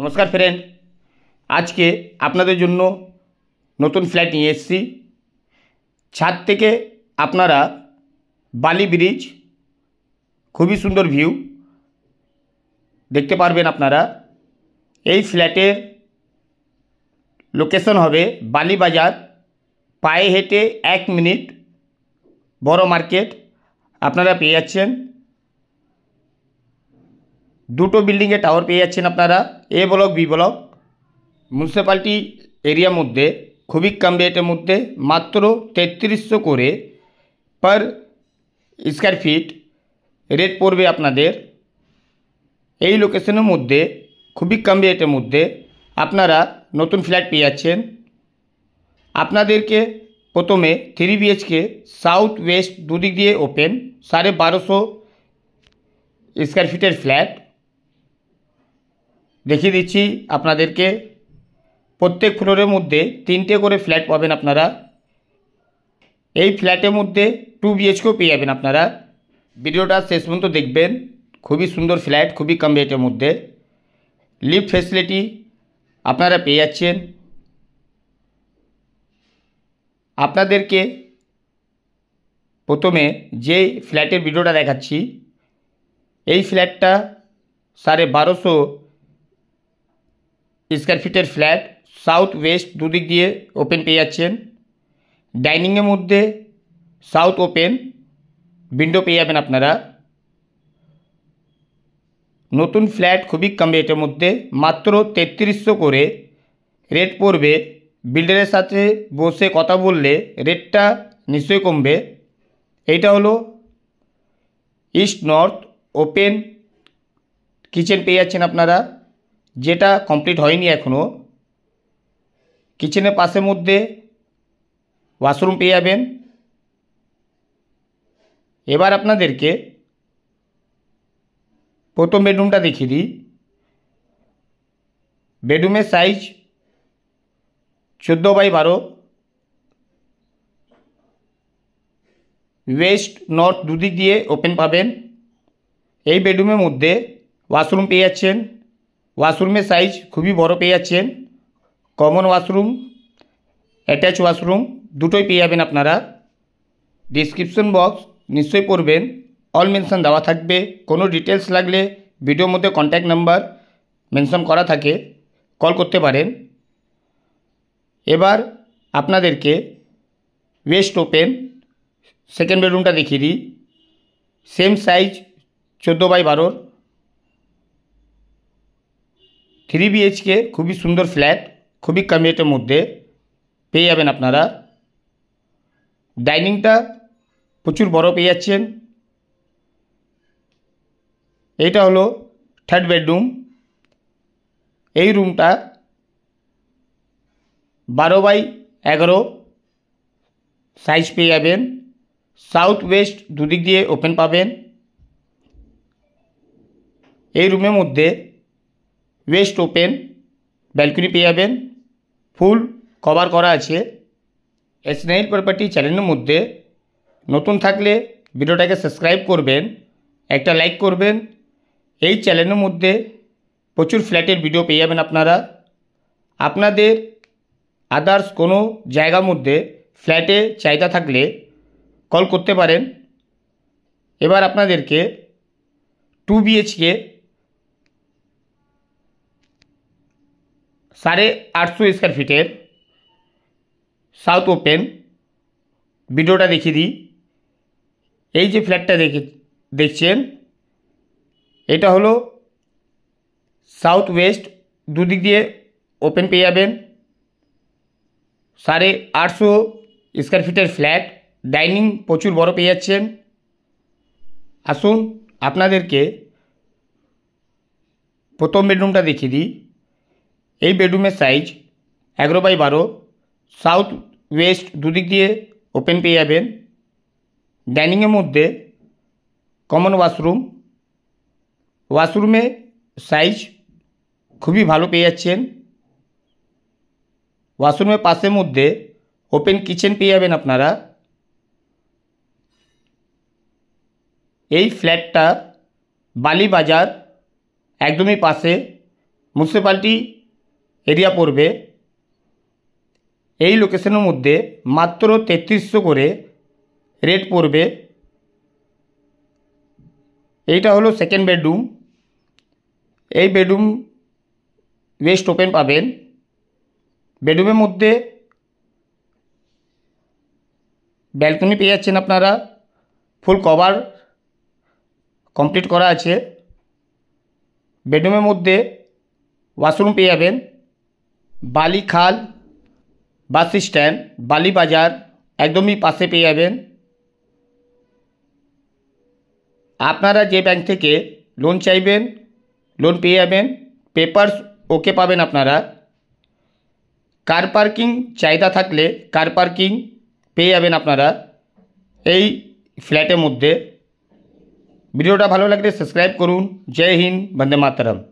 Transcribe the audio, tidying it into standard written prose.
नमस्कार फ्रेंड, आज के आपनादेर जन्य नतून फ्लैट निये एसेछि। छाद थेके आपनारा बाली ब्रिज खूबই सुंदर ভিউ देखते पारबेन। आपनारा এই फ्लैटेर लोकेशन होबे बाली बाजार, पाए हेঁটে 1 मिनट बड़ मार्केट आपनारा पेয়ে যাচ্ছেন। দুটো বিল্ডিংয়ে টাওয়ার পেয়ে যাচ্ছেন আপনারা। এ ব্লক বি ব্লক মিউনিসিপ্যালিটি এরিয়ার মধ্যে খুবই কম রেটের মধ্যে মাত্র 3300 করে पर স্কয়ার ফিট রেট পড়বে আপনাদের। এই লোকেশনের মধ্যে খুবই কম রেটের মধ্যে আপনারা নতুন ফ্ল্যাট পেয়ে যাচ্ছেন। আপনাদেরকে প্রথমে 3 বিএইচকে সাউথ ওয়েস্ট দুদিক দিয়ে ওপেন 1250 স্কয়ার ফিটের ফ্ল্যাট देखिए दीची आपनादेरके प्रत्येक फ्लोरेर मध्य 3टे करे फ्लैट पाबेन आपनारा। এই फ्लैटेर मध्य 2 বিএইচকেও পেয়ে যাবেন আপনারা। ভিডিওটা শেষ পর্যন্ত দেখবেন। খুবই সুন্দর ফ্ল্যাট, খুবই কম রেটের মধ্যে লিফট ফ্যাসিলিটি আপনারা পেয়ে যাচ্ছেন। আপনাদেরকে প্রথমে যে ফ্ল্যাটের ভিডিওটা দেখাচ্ছি এই ফ্ল্যাটটা 1250 स्कয়ার ফিটের फ्लैट साउथ वेस्ट দুদিক দিয়ে ওপেন পেয়ে যাচ্ছেন। ডাইনিংয়ের মধ্যে সাউথ ওপেন উইন্ডো পেয়ে যাবেন আপনারা। নতুন ফ্ল্যাট খুবই কম রেটের মধ্যে মাত্র 3300 করে রেট পড়বে। বিল্ডারের সাথে বসে কথা বললে রেটটা নিশ্চয়ই কমবে। এইটা হলো ইস্ট নর্থ ওপেন কিচেন পেয়ে যাচ্ছেন আপনারা, যেটা কমপ্লিট হয়নি এখনো। কিচেনের পাশের মধ্যে ওয়াশরুম পেয়ে যাবেন। এবার আপনাদেরকে প্রথম বেডরুমটা দেখিয়ে দিই। বেডরুমের সাইজ 14x12, ওয়েস্ট নর্থ দুদিক দিয়ে ওপেন পাবেন। এই বেডরুমের মধ্যে ওয়াশরুম পেয়ে যাচ্ছেন। ওয়াশরুমের সাইজ খুবই বড় পেয়ে যাচ্ছেন। কমন ওয়াশরুম, অ্যাটাচ ওয়াশরুম দুটোই পেয়ে যাবেন আপনারা। ডিসক্রিপশন বক্স নিশ্চয়ই পড়বেন, অল মেনশন দেওয়া থাকবে। কোনো ডিটেলস লাগলে ভিডিওর মধ্যে কন্ট্যাক্ট নাম্বার মেনশন করা থাকে, কল করতে পারেন। এবার আপনাদেরকে ওয়েস্ট ওপেন সেকেন্ড বেডরুমটা দেখিয়ে দিই। সেম সাইজ 14x12, 3 বিএইচকে খুবই সুন্দর ফ্ল্যাট, খুবই কম রেটের মধ্যে পেয়ে যাবেন আপনারা। ডাইনিংটা প্রচুর বড় পেয়ে যাচ্ছেন। এইটা হলো থার্ড বেডরুম। এই রুমটা 12x11 সাইজ পেয়ে যাবেন। সাউথ ওয়েস্ট দুদিক দিয়ে ওপেন পাবেন। এই রুমের মধ্যে ওয়েস্ট ওপেন ব্যালকনি পেয়ে যাবেন, ফুল কভার করা আছে। এসনাইল প্রপার্টি চ্যানেলের মধ্যে নতুন থাকলে ভিডিওটাকে সাবস্ক্রাইব করবেন, একটা লাইক করবেন। এই চ্যানেলের মধ্যে প্রচুর ফ্ল্যাটের ভিডিও পেয়ে যাবেন আপনারা। আপনাদের আদার্স কোনো জায়গার মধ্যে ফ্ল্যাটে চাহিদা থাকলে কল করতে পারেন। এবার আপনাদেরকে 2 বিএইচকে 850 স্কয়ার ফিটের সাউথ ওপেন ভিডিওটা দেখিয়ে দিই। এই যে ফ্ল্যাটটা দেখছেন এটা হলো সাউথ ওয়েস্ট দুদিক দিয়ে ওপেন পেয়ে যাবেন। 850 স্কয়ার ফিটের ফ্ল্যাট, ডাইনিং প্রচুর বড় পেয়ে যাচ্ছেন। আসুন আপনাদেরকে প্রথম বেডরুমটা দেখিয়ে দিই। এই বেডরুমের সাইজ 11x12, সাউথ ওয়েস্ট দুদিক দিয়ে ওপেন পেয়ে যাবেন। ডাইনিংয়ের মধ্যে কমন ওয়াশরুম, ওয়াশরুমে সাইজ খুবই ভালো পেয়ে যাচ্ছেন। ওয়াশরুমের পাশের মধ্যে ওপেন কিচেন পেয়ে যাবেন আপনারা। এই ফ্ল্যাটটা বালি বাজার একদমই পাশে মিউনিসিপ্যালিটি এরিয়া পড়বে। এই লোকেশনের মধ্যে মাত্র 3300 করে রেট পড়বে। এইটা হলো সেকেন্ড বেডরুম। এই বেডরুম ওয়েস্ট ওপেন পাবেন। বেডরুমের মধ্যে ব্যালকনি পেয়ে যাচ্ছেন আপনারা, ফুল কভার কমপ্লিট করা আছে। বেডরুমের মধ্যে ওয়াশরুম পেয়ে যাবেন। বালি খাল বাস স্ট্যান্ড, বালি বাজার একদমই পাশে পেয়ে যাবেন। আপনারা যে ব্যাংক থেকে লোন চাইবেন লোন পেয়ে যাবেন। পেপারস ওকে পাবেন আপনারা। কার পার্কিং চাহিদা থাকলে কার পার্কিং পেয়ে যাবেন আপনারা এই ফ্ল্যাটের মধ্যে। ভিডিওটা ভালো লাগলে সাবস্ক্রাইব করুন। জয় হিন্দ, বন্দে মাতরম।